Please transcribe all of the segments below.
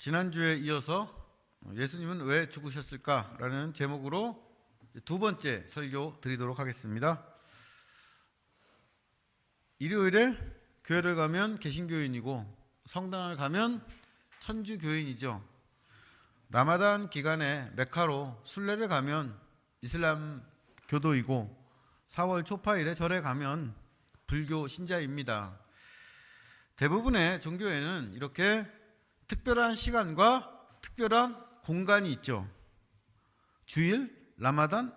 지난주에 이어서 예수님은 왜 죽으셨을까라는 제목으로 두 번째 설교 드리도록 하겠습니다. 일요일에 교회를 가면 개신교인이고 성당을 가면 천주교인이죠. 라마단 기간에 메카로 순례를 가면 이슬람 교도이고 4월 초파일에 절에 가면 불교 신자입니다. 대부분의 종교에는 이렇게 특별한 시간과 특별한 공간이 있죠. 주일, 라마단,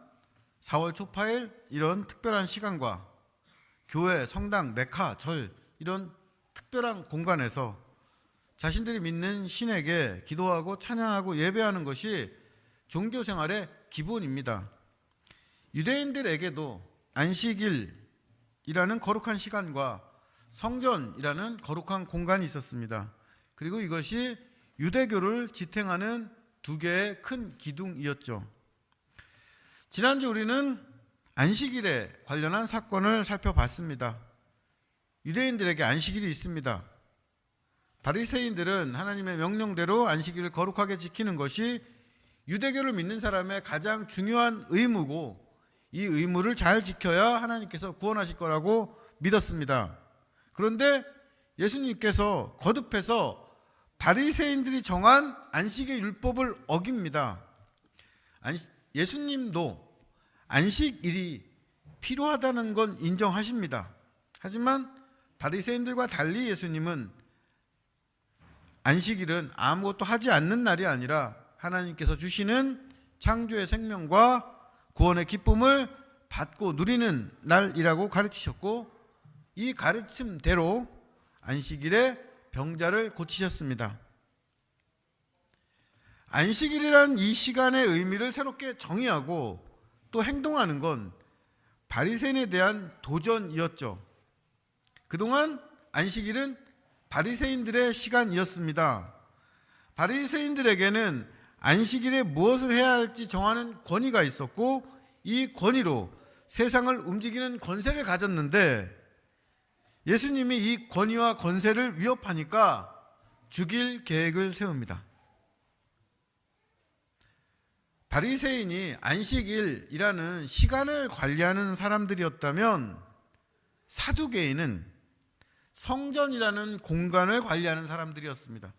4월 초파일 이런 특별한 시간과 교회, 성당, 메카, 절 이런 특별한 공간에서 자신들이 믿는 신에게 기도하고 찬양하고 예배하는 것이 종교 생활의 기본입니다. 유대인들에게도 안식일이라는 거룩한 시간과 성전이라는 거룩한 공간이 있었습니다. 그리고 이것이 유대교를 지탱하는 두 개의 큰 기둥이었죠. 지난주 우리는 안식일에 관련한 사건을 살펴봤습니다. 유대인들에게 안식일이 있습니다. 바리새인들은 하나님의 명령대로 안식일을 거룩하게 지키는 것이 유대교를 믿는 사람의 가장 중요한 의무고 이 의무를 잘 지켜야 하나님께서 구원하실 거라고 믿었습니다. 그런데 예수님께서 거듭해서 바리새인들이 정한 안식의 율법을 어깁니다. 예수님도 안식일이 필요하다는 건 인정하십니다. 하지만 바리새인들과 달리 예수님은 안식일은 아무것도 하지 않는 날이 아니라 하나님께서 주시는 창조의 생명과 구원의 기쁨을 받고 누리는 날이라고 가르치셨고 이 가르침대로 안식일에 병자를 고치셨습니다. 안식일이란 이 시간의 의미를 새롭게 정의하고 또 행동하는 건 바리새인에 대한 도전이었죠. 그동안 안식일은 바리새인들의 시간이었습니다. 바리새인들에게는 안식일에 무엇을 해야 할지 정하는 권위가 있었고 이 권위로 세상을 움직이는 권세를 가졌는데 예수님이 이 권위와 권세를 위협하니까 죽일 계획을 세웁니다. 바리새인이 안식일이라는 시간을 관리하는 사람들이었다면 사두개인은 성전이라는 공간을 관리하는 사람들이었습니다.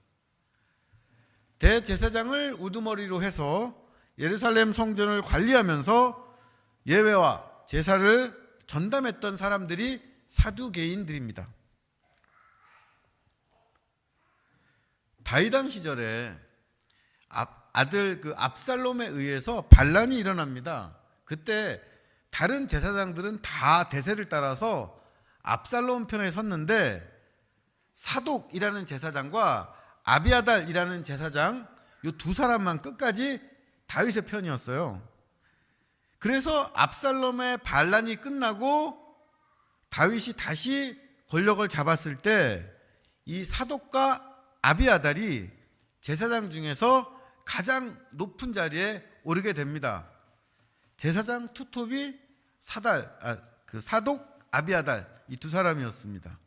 대제사장을 우두머리로 해서 예루살렘 성전을 관리하면서 예배와 제사를 전담했던 사람들이 사두개인들입니다. 다윗 왕 시절에 아들 압살롬에 의해서 반란이 일어납니다. 그때 다른 제사장들은 다 대세를 따라서 압살롬 편에 섰는데 사독이라는 제사장과 아비아달이라는 제사장 이 두 사람만 끝까지 다윗의 편이었어요. 그래서 압살롬의 반란이 끝나고 다윗이 다시 권력을 잡았을 때 이 사독과 아비아달이 제사장 중에서 가장 높은 자리에 오르게 됩니다. 제사장 투톱이 사독, 아비아달 이 두 사람이었습니다.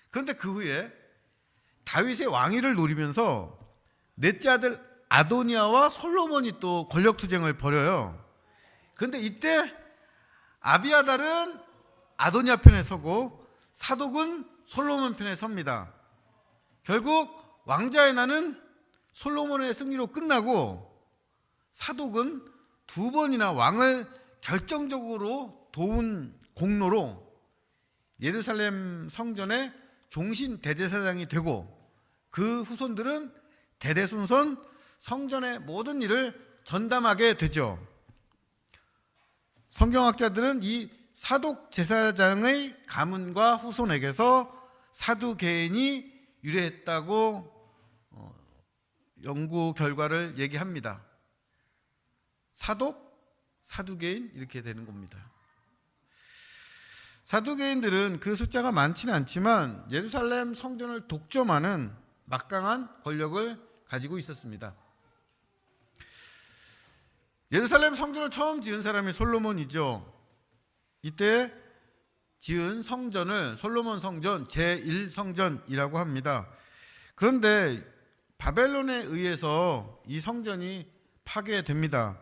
그런데 그 후에 다윗의 왕위를 노리면서 넷째 아들 아도니아와 솔로몬이 또 권력 투쟁을 벌여요. 그런데 이때 아비아달은 아도니아 편에 서고 사독은 솔로몬 편에 섭니다. 결국 왕자의 난은 솔로몬의 승리로 끝나고 사독은 두 번이나 왕을 결정적으로 도운 공로로 예루살렘 성전의 종신 대제사장이 되고 그 후손들은 대대손손 성전의 모든 일을 전담하게 되죠. 성경학자들은 이 사독 제사장의 가문과 후손에게서 사두개인이 유래했다고 연구 결과를 얘기합니다. 사독, 사두개인 이렇게 되는 겁니다. 사두개인들은 그 숫자가 많지는 않지만 예루살렘 성전을 독점하는 막강한 권력을 가지고 있었습니다. 예루살렘 성전을 처음 지은 사람이 솔로몬이죠. 이때 지은 성전을 솔로몬 성전 제1성전이라고 합니다. 그런데 바벨론에 의해서 이 성전이 파괴됩니다.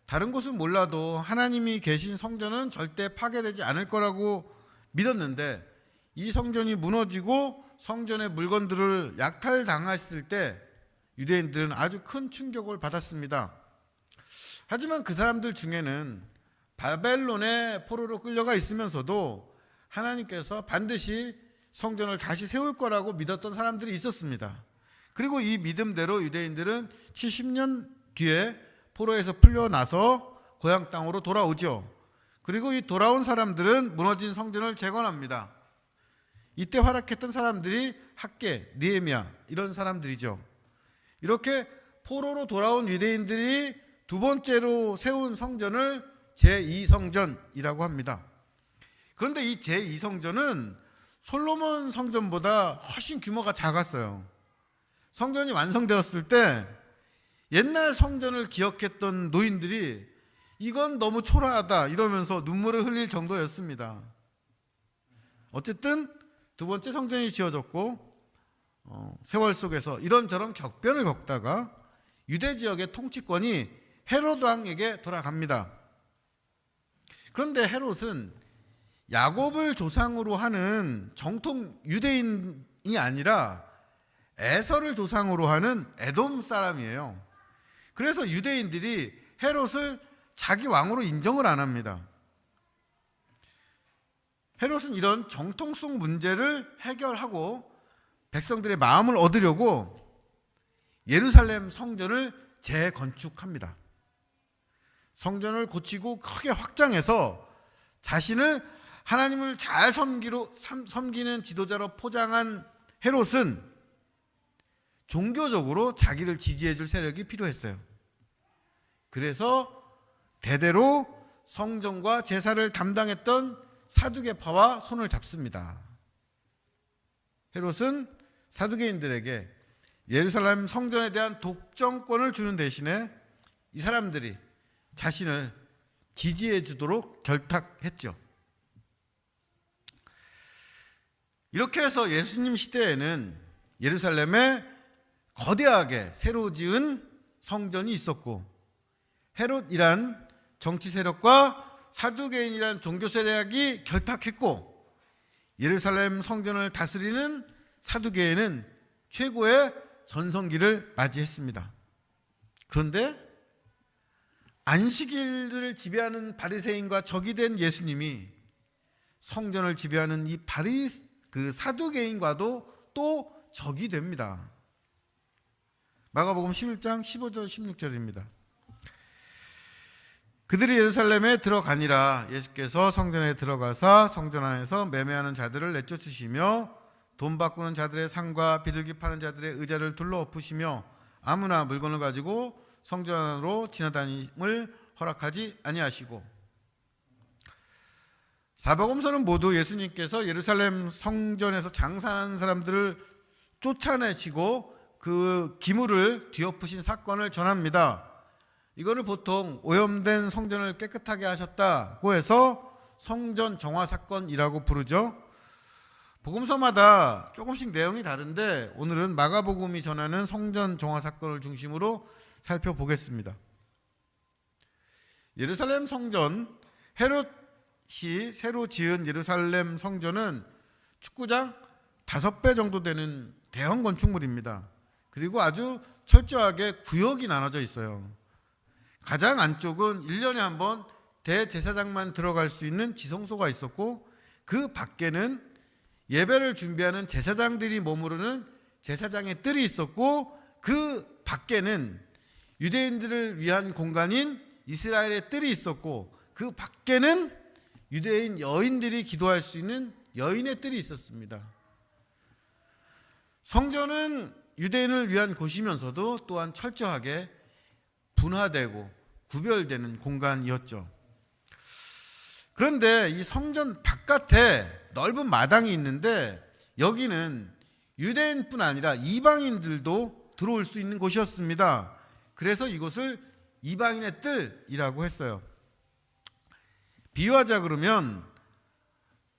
다른 곳은 몰라도 하나님이 계신 성전은 절대 파괴되지 않을 거라고 믿었는데 이 성전이 무너지고 성전의 물건들을 약탈당했을 때 유대인들은 아주 큰 충격을 받았습니다. 하지만 그 사람들 중에는 바벨론의 포로로 끌려가 있으면서도 하나님께서 반드시 성전을 다시 세울 거라고 믿었던 사람들이 있었습니다. 그리고 이 믿음대로 유대인들은 70년 뒤에 포로에서 풀려나서 고향 땅으로 돌아오죠. 그리고 이 돌아온 사람들은 무너진 성전을 재건합니다. 이때 활약했던 사람들이 학개, 느헤미야 이런 사람들이죠. 이렇게 포로로 돌아온 유대인들이 두 번째로 세운 성전을 제2성전이라고 합니다. 그런데 이 제2성전은 솔로몬 성전보다 훨씬 규모가 작았어요. 성전이 완성되었을 때 옛날 성전을 기억했던 노인들이 이건 너무 초라하다 이러면서 눈물을 흘릴 정도였습니다. 어쨌든 두 번째 성전이 지어졌고 세월 속에서 이런저런 격변을 겪다가 유대 지역의 통치권이 헤롯 왕에게 돌아갑니다. 그런데 헤롯은 야곱을 조상으로 하는 정통 유대인이 아니라 에서를 조상으로 하는 에돔 사람이에요. 그래서 유대인들이 헤롯을 자기 왕으로 인정을 안 합니다. 헤롯은 이런 정통성 문제를 해결하고 백성들의 마음을 얻으려고 예루살렘 성전을 재건축합니다. 성전을 고치고 크게 확장해서 자신을 하나님을 잘 섬기는 지도자로 포장한 헤롯은 종교적으로 자기를 지지해 줄 세력이 필요했어요. 그래서 대대로 성전과 제사를 담당했던 사두개파와 손을 잡습니다. 헤롯은 사두개인들에게 예루살렘 성전에 대한 독점권을 주는 대신에 이 사람들이 자신을 지지해 주도록 결탁했죠. 이렇게 해서 예수님 시대에는 예루살렘에 거대하게 새로 지은 성전이 있었고 헤롯이란 정치 세력과 사두개인이란 종교 세력이 결탁했고 예루살렘 성전을 다스리는 사두개인은 최고의 전성기를 맞이했습니다. 그런데 안식일을 지배하는 바리새인과 적이 된 예수님이 성전을 지배하는 이 사두개인과도 또 적이 됩니다. 마가복음 11장 15절 16절입니다. 그들이 예루살렘에 들어가니라. 예수께서 성전에 들어가사 성전 안에서 매매하는 자들을 내쫓으시며 돈 바꾸는 자들의 상과 비둘기 파는 자들의 의자를 둘러 엎으시며 아무나 물건을 가지고 성전 안으로 지나다님을 허락하지 아니하시고. 사복음서는 모두 예수님께서 예루살렘 성전에서 장사하는 사람들을 쫓아내시고 그 기물을 뒤엎으신 사건을 전합니다. 이거를 보통 오염된 성전을 깨끗하게 하셨다고 해서 성전 정화 사건이라고 부르죠. 복음서마다 조금씩 내용이 다른데 오늘은 마가복음이 전하는 성전 정화 사건을 중심으로 살펴보겠습니다. 예루살렘 성전, 헤롯이 새로 지은 예루살렘 성전은 축구장 5배 정도 되는 대형 건축물입니다. 그리고 아주 철저하게 구역이 나눠져 있어요. 가장 안쪽은 1년에 한 번 대제사장만 들어갈 수 있는 지성소가 있었고 그 밖에는 예배를 준비하는 제사장들이 머무르는 제사장의 뜰이 있었고 그 밖에는 유대인들을 위한 공간인 이스라엘의 뜰이 있었고 그 밖에는 유대인 여인들이 기도할 수 있는 여인의 뜰이 있었습니다. 성전은 유대인을 위한 곳이면서도 또한 철저하게 분화되고 구별되는 공간이었죠. 그런데 이 성전 바깥에 넓은 마당이 있는데 여기는 유대인뿐 아니라 이방인들도 들어올 수 있는 곳이었습니다. 그래서 이곳을 이방인의 뜰이라고 했어요. 비유하자 그러면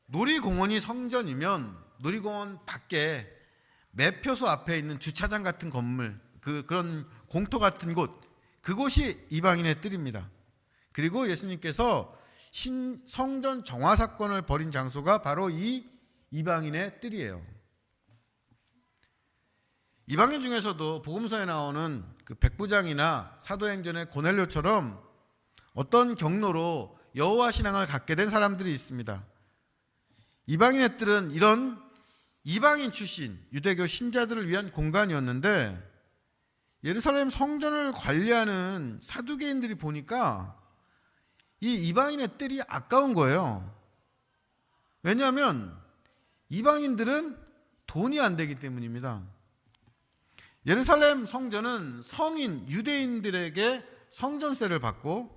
놀이공원이 성전이면 놀이공원 밖에 매표소 앞에 있는 주차장 같은 건물, 그런 공터 같은 곳, 그곳이 이방인의 뜰입니다. 그리고 예수님께서 성전 정화 사건을 벌인 장소가 바로 이 이방인의 뜰이에요. 이방인 중에서도 복음서에 나오는 그 백부장이나 사도행전의 고넬료처럼 어떤 경로로 여호와 신앙을 갖게 된 사람들이 있습니다. 이방인의 뜰은 이런 이방인 출신 유대교 신자들을 위한 공간이었는데, 예루살렘 성전을 관리하는 사두개인들이 보니까 이 이방인의 뜰이 아까운 거예요. 왜냐하면 이방인들은 돈이 안 되기 때문입니다. 예루살렘 성전은 성인 유대인들에게 성전세를 받고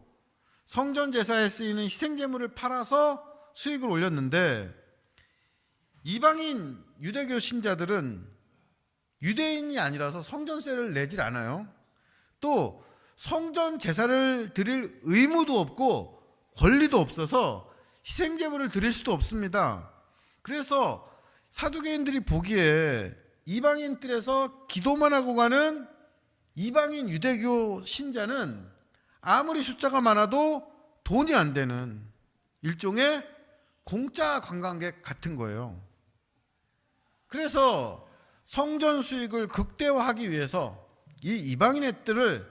성전 제사에 쓰이는 희생제물을 팔아서 수익을 올렸는데, 이방인 유대교 신자들은 유대인이 아니라서 성전세를 내질 않아요. 또 성전 제사를 드릴 의무도 없고 권리도 없어서 희생제물을 드릴 수도 없습니다. 그래서 사두개인들이 보기에 이방인 뜰에서 기도만 하고 가는 이방인 유대교 신자는 아무리 숫자가 많아도 돈이 안 되는 일종의 공짜 관광객 같은 거예요. 그래서 성전 수익을 극대화하기 위해서 이 이방인의 뜰을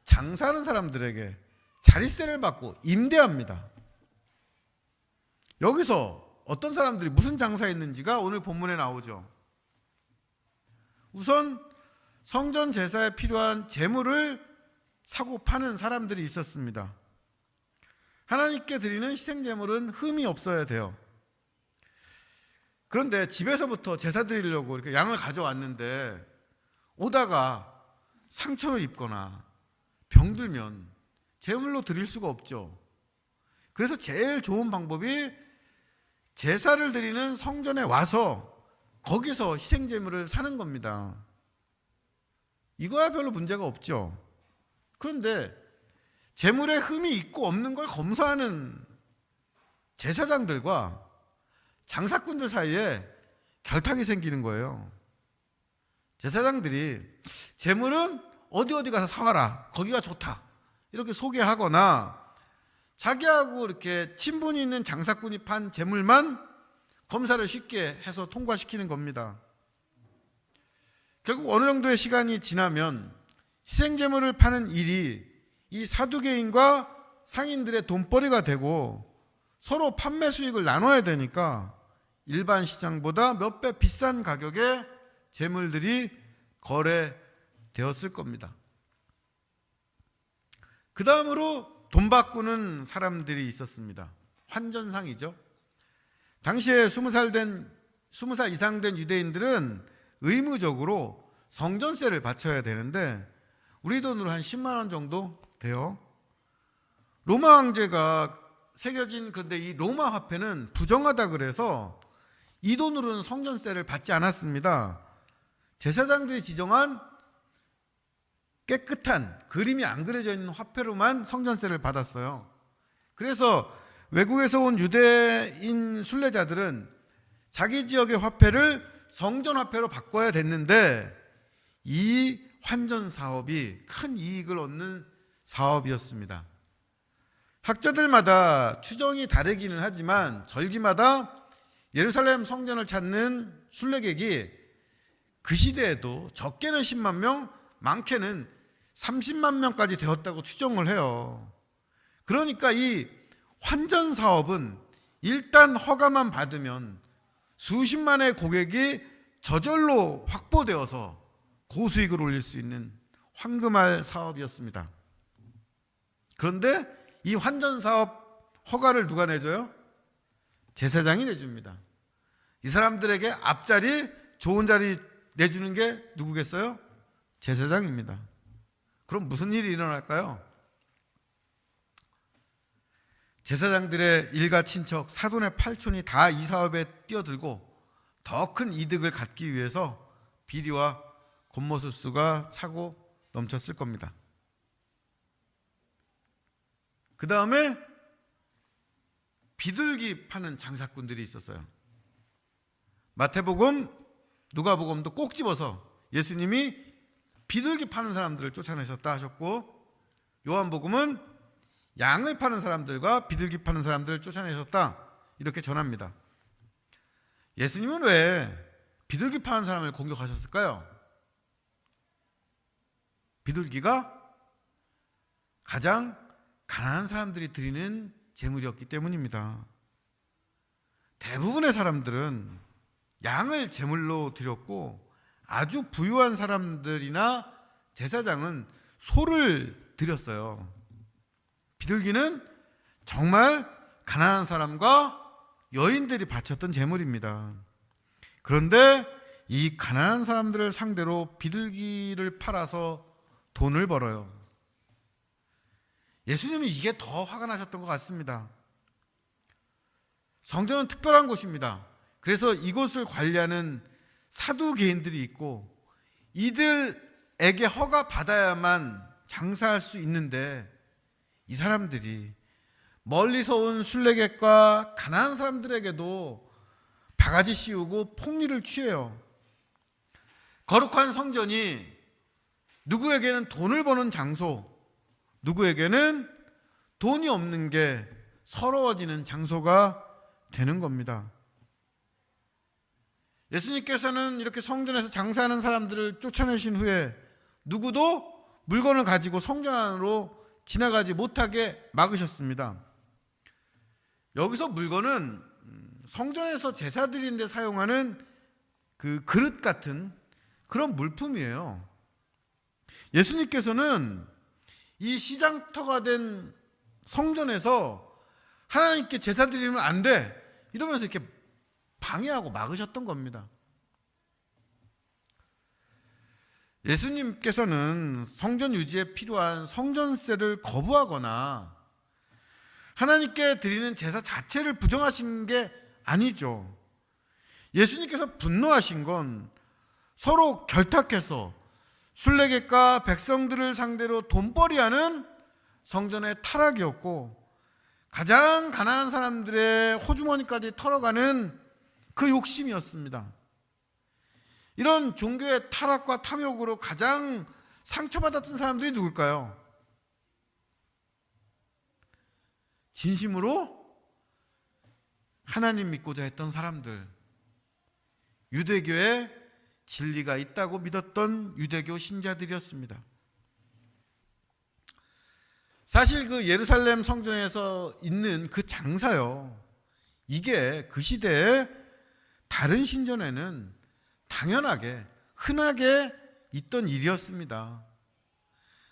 장사하는 사람들에게 자릿세를 받고 임대합니다. 여기서 어떤 사람들이 무슨 장사했는지가 오늘 본문에 나오죠. 우선 성전 제사에 필요한 제물을 사고 파는 사람들이 있었습니다. 하나님께 드리는 희생 제물은 흠이 없어야 돼요. 그런데 집에서부터 제사 드리려고 이렇게 양을 가져왔는데 오다가 상처를 입거나 병들면 제물로 드릴 수가 없죠. 그래서 제일 좋은 방법이 제사를 드리는 성전에 와서 거기서 희생제물을 사는 겁니다. 이거야 별로 문제가 없죠. 그런데 제물에 흠이 있고 없는 걸 검사하는 제사장들과 장사꾼들 사이에 결탁이 생기는 거예요. 제사장들이 제물은 어디 가서 사와라, 거기가 좋다, 이렇게 소개하거나 자기하고 이렇게 친분이 있는 장사꾼이 판 제물만 검사를 쉽게 해서 통과시키는 겁니다. 결국 어느 정도의 시간이 지나면 희생제물을 파는 일이 이 사두개인과 상인들의 돈벌이가 되고 서로 판매 수익을 나눠야 되니까 일반 시장보다 몇 배 비싼 가격에 제물들이 거래되었을 겁니다. 그 다음으로 돈 바꾸는 사람들이 있었습니다. 환전상이죠. 당시에 20살 이상 된 유대인들은 의무적으로 성전세를 바쳐야 되는데 우리 돈으로 한 10만 원 정도 돼요. 로마 황제가 새겨진, 근데 이 로마 화폐는 부정하다 그래서 이 돈으로는 성전세를 받지 않았습니다. 제사장들이 지정한 깨끗한 그림이 안 그려져 있는 화폐로만 성전세를 받았어요. 그래서 외국에서 온 유대인 순례자들은 자기 지역의 화폐를 성전화폐로 바꿔야 됐는데 이 환전 사업이 큰 이익을 얻는 사업이었습니다. 학자들마다 추정이 다르기는 하지만 절기마다 예루살렘 성전을 찾는 순례객이 그 시대에도 적게는 10만 명, 많게는 30만 명까지 되었다고 추정을 해요. 그러니까 이 환전 사업은 일단 허가만 받으면 수십만의 고객이 저절로 확보되어서 고수익을 올릴 수 있는 황금알 사업이었습니다. 그런데 이 환전 사업 허가를 누가 내줘요? 제사장이 내줍니다. 이 사람들에게 앞자리, 좋은 자리 내주는 게 누구겠어요? 제사장입니다. 그럼 무슨 일이 일어날까요? 제사장들의 일가 친척, 사돈의 팔촌이 다 이 사업에 뛰어들고 더 큰 이득을 갖기 위해서 비리와 곤모술수가 차고 넘쳤을 겁니다. 그 다음에 비둘기 파는 장사꾼들이 있었어요. 마태복음 누가복음도 꼭 집어서 예수님이 비둘기 파는 사람들을 쫓아내셨다 하셨고, 요한복음은 양을 파는 사람들과 비둘기 파는 사람들을 쫓아내셨다 이렇게 전합니다. 예수님은 왜 비둘기 파는 사람을 공격하셨을까요? 비둘기가 가장 가난한 사람들이 드리는 제물이었기 때문입니다. 대부분의 사람들은 양을 제물로 드렸고, 아주 부유한 사람들이나 제사장은 소를 드렸어요. 비둘기는 정말 가난한 사람과 여인들이 바쳤던 제물입니다. 그런데 이 가난한 사람들을 상대로 비둘기를 팔아서 돈을 벌어요. 예수님은 이게 더 화가 나셨던 것 같습니다. 성전은 특별한 곳입니다. 그래서 이곳을 관리하는 사두개인들이 있고, 이들에게 허가 받아야만 장사할 수 있는데, 이 사람들이 멀리서 온 순례객과 가난한 사람들에게도 바가지 씌우고 폭리를 취해요. 거룩한 성전이 누구에게는 돈을 버는 장소, 누구에게는 돈이 없는 게 서러워지는 장소가 되는 겁니다. 예수님께서는 이렇게 성전에서 장사하는 사람들을 쫓아내신 후에 누구도 물건을 가지고 성전 안으로 지나가지 못하게 막으셨습니다. 여기서 물건은 성전에서 제사 드리는 데 사용하는 그 그릇 같은 그런 물품이에요. 예수님께서는 이 시장터가 된 성전에서 하나님께 제사 드리면 안 돼, 이러면서 이렇게 방해하고 막으셨던 겁니다. 예수님께서는 성전 유지에 필요한 성전세를 거부하거나 하나님께 드리는 제사 자체를 부정하신 게 아니죠. 예수님께서 분노하신 건 서로 결탁해서 순례객과 백성들을 상대로 돈벌이하는 성전의 타락이었고, 가장 가난한 사람들의 호주머니까지 털어가는 그 욕심이었습니다. 이런 종교의 타락과 탐욕으로 가장 상처받았던 사람들이 누굴까요? 진심으로 하나님 믿고자 했던 사람들, 유대교에 진리가 있다고 믿었던 유대교 신자들이었습니다. 사실 그 예루살렘 성전에서 있는 그 장사요, 이게 그 시대에 다른 신전에는 당연하게 흔하게 있던 일이었습니다.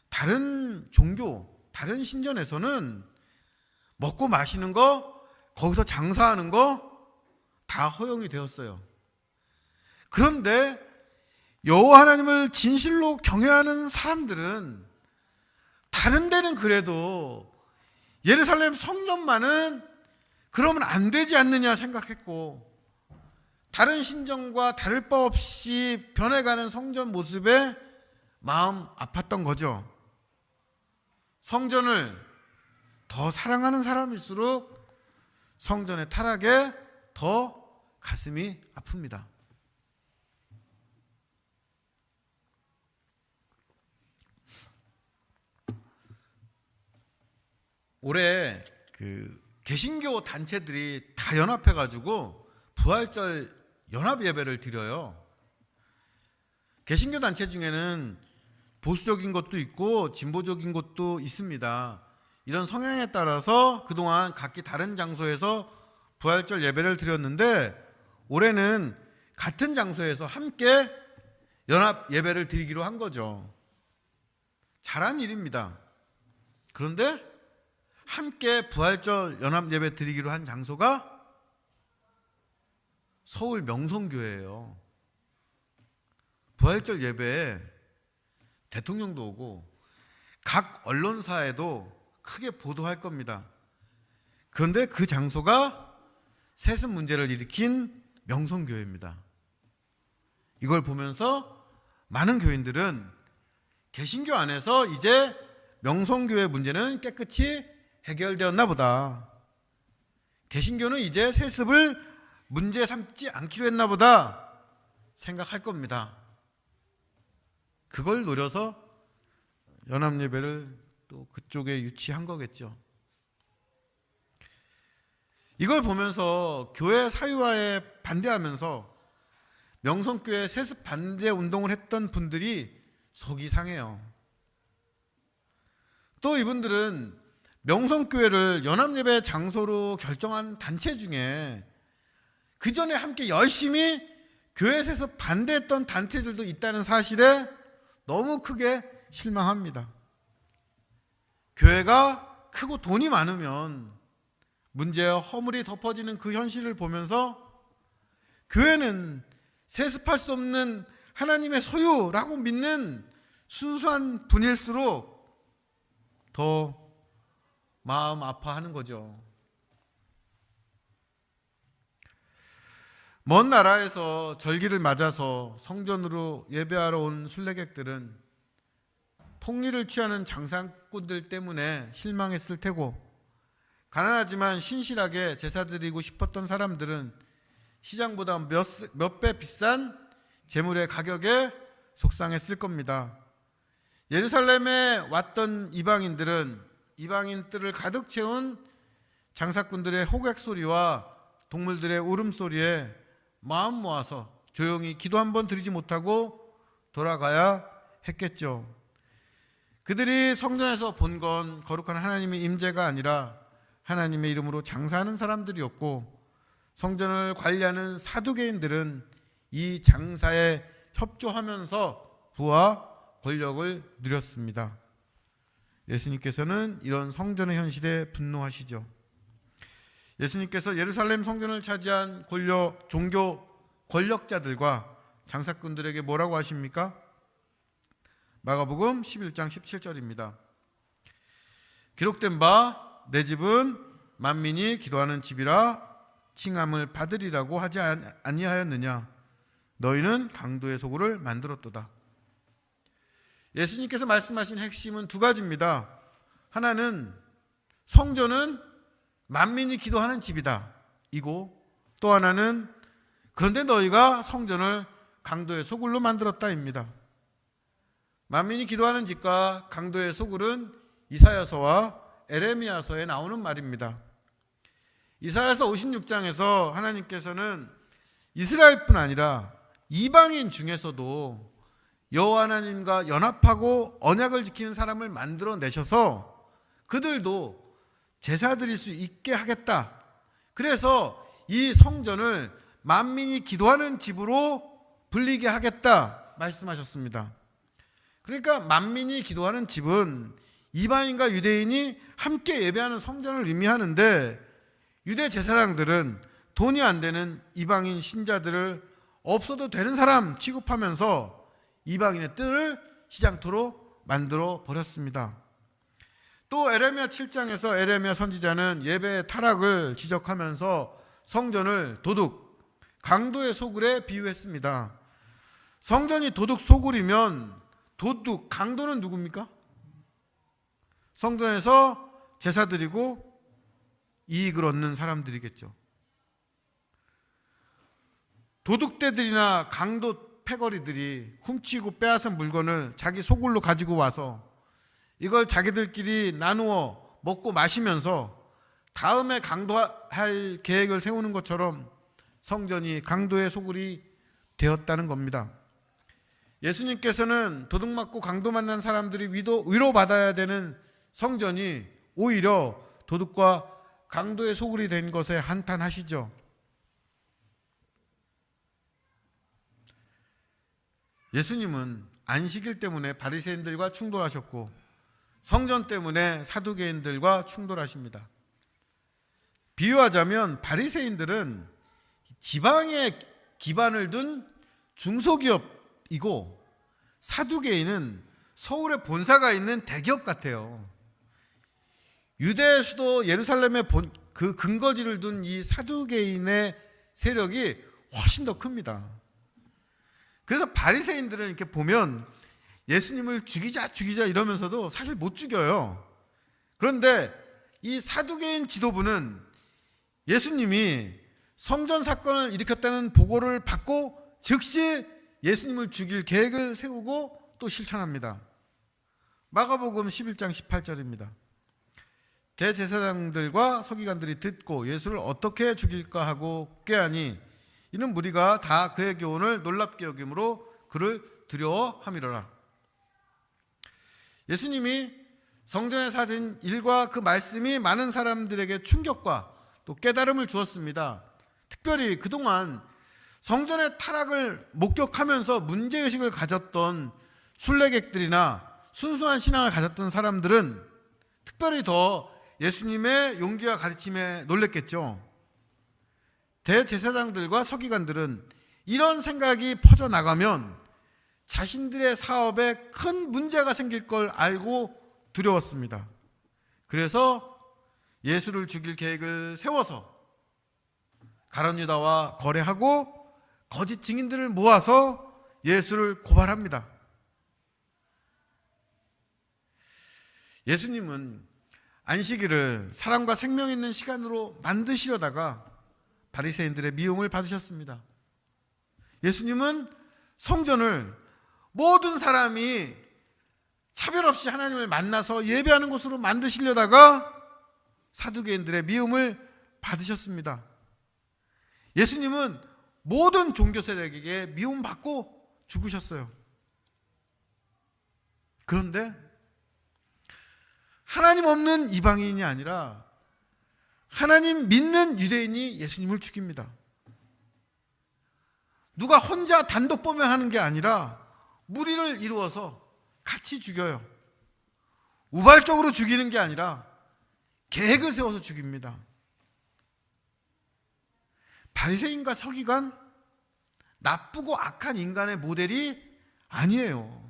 다른 종교, 다른 신전에서는 먹고 마시는 거, 거기서 장사하는 거 다 허용이 되었어요. 그런데 여호와 하나님을 진실로 경외하는 사람들은 다른 데는 그래도 예루살렘 성전만은 그러면 안 되지 않느냐 생각했고, 다른 신전과 다를 바 없이 변해가는 성전 모습에 마음 아팠던 거죠. 성전을 더 사랑하는 사람일수록 성전의 타락에 더 가슴이 아픕니다. 올해 그 개신교 단체들이 다 연합해가지고 부활절 연합 예배를 드려요. 개신교 단체 중에는 보수적인 것도 있고 진보적인 것도 있습니다. 이런 성향에 따라서 그동안 각기 다른 장소에서 부활절 예배를 드렸는데, 올해는 같은 장소에서 함께 연합 예배를 드리기로 한 거죠. 잘한 일입니다. 그런데 함께 부활절 연합 예배 드리기로 한 장소가 서울 명성교회예요. 부활절 예배에 대통령도 오고 각 언론사에도 크게 보도할 겁니다. 그런데 그 장소가 세습 문제를 일으킨 명성교회입니다. 이걸 보면서 많은 교인들은 개신교 안에서 이제 명성교회 문제는 깨끗이 해결되었나 보다, 개신교는 이제 세습을 문제 삼지 않기로 했나 보다, 생각할 겁니다. 그걸 노려서 연합예배를 또 그쪽에 유치한 거겠죠. 이걸 보면서 교회 사유화에 반대하면서 명성교회 세습 반대 운동을 했던 분들이 속이 상해요. 또 이분들은 명성교회를 연합예배 장소로 결정한 단체 중에 그 전에 함께 열심히 교회 세습 반대했던 단체들도 있다는 사실에 너무 크게 실망합니다. 교회가 크고 돈이 많으면 문제와 허물이 덮어지는 그 현실을 보면서 교회는 세습할 수 없는 하나님의 소유라고 믿는 순수한 분일수록 더 마음 아파하는 거죠. 먼 나라에서 절기를 맞아서 성전으로 예배하러 온 순례객들은 폭리를 취하는 장사꾼들 때문에 실망했을 테고, 가난하지만 신실하게 제사 드리고 싶었던 사람들은 시장보다 몇 배 비싼 제물의 가격에 속상했을 겁니다. 예루살렘에 왔던 이방인들은 이방인 뜰을 가득 채운 장사꾼들의 호객 소리와 동물들의 울음소리에 마음 모아서 조용히 기도 한번 드리지 못하고 돌아가야 했겠죠. 그들이 성전에서 본 건 거룩한 하나님의 임재가 아니라 하나님의 이름으로 장사하는 사람들이었고, 성전을 관리하는 사두개인들은 이 장사에 협조하면서 부와 권력을 누렸습니다. 예수님께서는 이런 성전의 현실에 분노하시죠. 예수님께서 예루살렘 성전을 차지한 종교 권력자들과 장사꾼들에게 뭐라고 하십니까? 마가복음 11장 17절입니다. 기록된 바 내 집은 만민이 기도하는 집이라 칭함을 받으리라고 하지 아니하였느냐? 너희는 강도의 소굴을 만들었도다. 예수님께서 말씀하신 핵심은 두 가지입니다. 하나는 성전은 만민이 기도하는 집이다 이고, 또 하나는 그런데 너희가 성전을 강도의 소굴로 만들었다입니다. 만민이 기도하는 집과 강도의 소굴은 이사야서와 에레미야서에 나오는 말입니다. 이사야서 56장에서 하나님께서는 이스라엘뿐 아니라 이방인 중에서도 여호와 하나님과 연합하고 언약을 지키는 사람을 만들어내셔서 그들도 제사 드릴 수 있게 하겠다. 그래서 이 성전을 만민이 기도하는 집으로 불리게 하겠다 말씀하셨습니다. 그러니까 만민이 기도하는 집은 이방인과 유대인이 함께 예배하는 성전을 의미하는데, 유대 제사장들은 돈이 안 되는 이방인 신자들을 없어도 되는 사람 취급하면서 이방인의 뜰을 시장터로 만들어 버렸습니다. 또 에레미야 7장에서 에레미야 선지자는 예배의 타락을 지적하면서 성전을 도둑, 강도의 소굴에 비유했습니다. 성전이 도둑 소굴이면 도둑, 강도는 누굽니까? 성전에서 제사 드리고 이익을 얻는 사람들이겠죠. 도둑대들이나 강도 패거리들이 훔치고 빼앗은 물건을 자기 소굴로 가지고 와서 이걸 자기들끼리 나누어 먹고 마시면서 다음에 강도할 계획을 세우는 것처럼 성전이 강도의 소굴이 되었다는 겁니다. 예수님께서는 도둑 맞고 강도 만난 사람들이 위로받아야 되는 성전이 오히려 도둑과 강도의 소굴이 된 것에 한탄하시죠. 예수님은 안식일 때문에 바리새인들과 충돌하셨고 성전 때문에 사두개인들과 충돌하십니다. 비유하자면 바리새인들은 지방에 기반을 둔 중소기업이고 사두개인은 서울에 본사가 있는 대기업 같아요. 유대 수도 예루살렘에 그 근거지를 둔 이 사두개인의 세력이 훨씬 더 큽니다. 그래서 바리새인들은 이렇게 보면 예수님을 죽이자 이러면서도 사실 못 죽여요. 그런데 이 사두개인 지도부는 예수님이 성전 사건을 일으켰다는 보고를 받고 즉시 예수님을 죽일 계획을 세우고 또 실천합니다. 마가복음 11장 18절입니다. 대제사장들과 서기관들이 듣고 예수를 어떻게 죽일까 하고 꾀하니 이는 무리가 다 그의 교훈을 놀랍게 여김으로 그를 두려워함이로라. 예수님이 성전에서 하신 일과 그 말씀이 많은 사람들에게 충격과 또 깨달음을 주었습니다. 특별히 그동안 성전의 타락을 목격하면서 문제의식을 가졌던 순례객들이나 순수한 신앙을 가졌던 사람들은 특별히 더 예수님의 용기와 가르침에 놀랬겠죠. 대제사장들과 서기관들은 이런 생각이 퍼져나가면 자신들의 사업에 큰 문제가 생길 걸 알고 두려웠습니다. 그래서 예수를 죽일 계획을 세워서 가룟 유다와 거래하고 거짓 증인들을 모아서 예수를 고발합니다. 예수님은 안식일을 사람과 생명 있는 시간으로 만드시려다가 바리새인들의 미움을 받으셨습니다. 예수님은 성전을 모든 사람이 차별 없이 하나님을 만나서 예배하는 곳으로 만드시려다가 사두개인들의 미움을 받으셨습니다. 예수님은 모든 종교 세력에게 미움받고 죽으셨어요. 그런데 하나님 없는 이방인이 아니라 하나님 믿는 유대인이 예수님을 죽입니다. 누가 혼자 단독 범행하는 게 아니라 무리를 이루어서 같이 죽여요. 우발적으로 죽이는 게 아니라 계획을 세워서 죽입니다. 바리새인과 서기관, 나쁘고 악한 인간의 모델이 아니에요.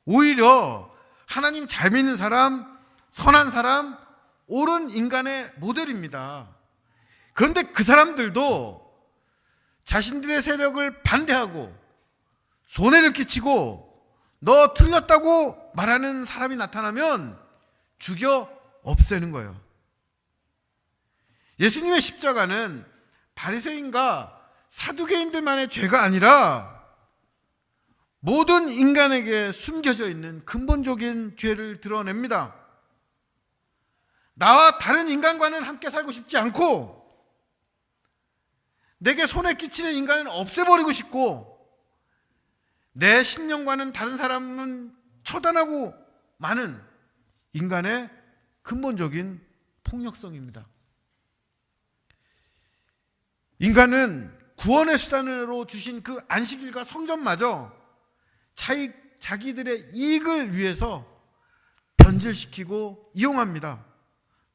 오히려 하나님 잘 믿는 사람, 선한 사람, 옳은 인간의 모델입니다. 그런데 그 사람들도 자신들의 세력을 반대하고 손해를 끼치고 너 틀렸다고 말하는 사람이 나타나면 죽여 없애는 거예요. 예수님의 십자가는 바리새인과 사두개인들만의 죄가 아니라 모든 인간에게 숨겨져 있는 근본적인 죄를 드러냅니다. 나와 다른 인간과는 함께 살고 싶지 않고 내게 손해 끼치는 인간은 없애버리고 싶고 내 신념과는 다른 사람은 처단하고 마는 인간의 근본적인 폭력성입니다. 인간은 구원의 수단으로 주신 그 안식일과 성전마저 자기들의 이익을 위해서 변질시키고 이용합니다.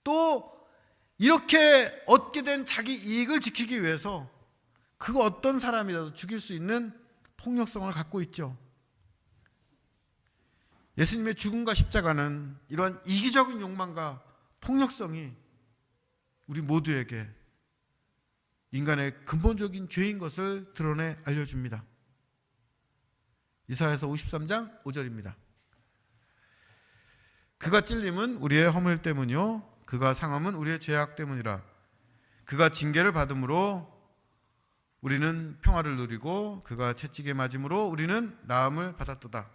또 이렇게 얻게 된 자기 이익을 지키기 위해서 그 어떤 사람이라도 죽일 수 있는 폭력성을 갖고 있죠. 예수님의 죽음과 십자가는 이러한 이기적인 욕망과 폭력성이 우리 모두에게 인간의 근본적인 죄인 것을 드러내 알려줍니다. 이사야서 53장 5절입니다. 그가 찔림은 우리의 허물 때문이요 그가 상함은 우리의 죄악 때문이라. 그가 징계를 받음으로 우리는 평화를 누리고 그가 채찍에 맞음으로 우리는 나음을 받았도다.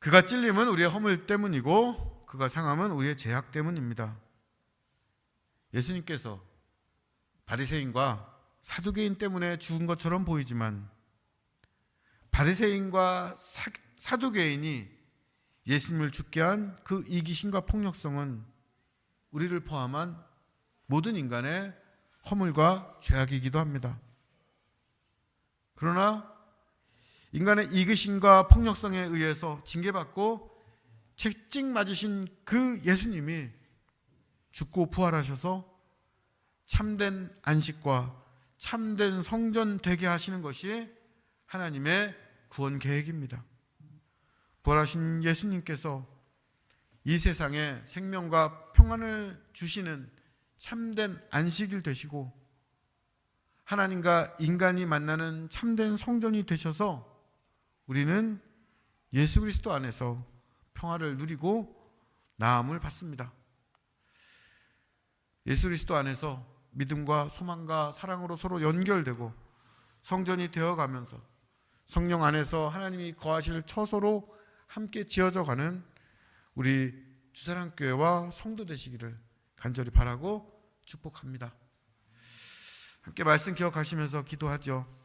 그가 찔림은 우리의 허물 때문이고 그가 상함은 우리의 죄악 때문입니다. 예수님께서 바리새인과 사두개인 때문에 죽은 것처럼 보이지만 바리새인과 사두개인이 예수님을 죽게 한 그 이기심과 폭력성은 우리를 포함한 모든 인간의 허물과 죄악이기도 합니다. 그러나 인간의 이기심과 폭력성에 의해서 징계받고 채찍 맞으신 그 예수님이 죽고 부활하셔서 참된 안식과 참된 성전 되게 하시는 것이 하나님의 구원 계획입니다. 부활하신 예수님께서 이 세상에 생명과 평안을 주시는 참된 안식일 되시고 하나님과 인간이 만나는 참된 성전이 되셔서 우리는 예수 그리스도 안에서 평화를 누리고 나음을 받습니다. 예수 그리스도 안에서 믿음과 소망과 사랑으로 서로 연결되고 성전이 되어가면서 성령 안에서 하나님이 거하실 처소로 함께 지어져 가는 우리 주사랑교회와 성도 되시기를 간절히 바라고 축복합니다. 함께 말씀 기억하시면서 기도하죠.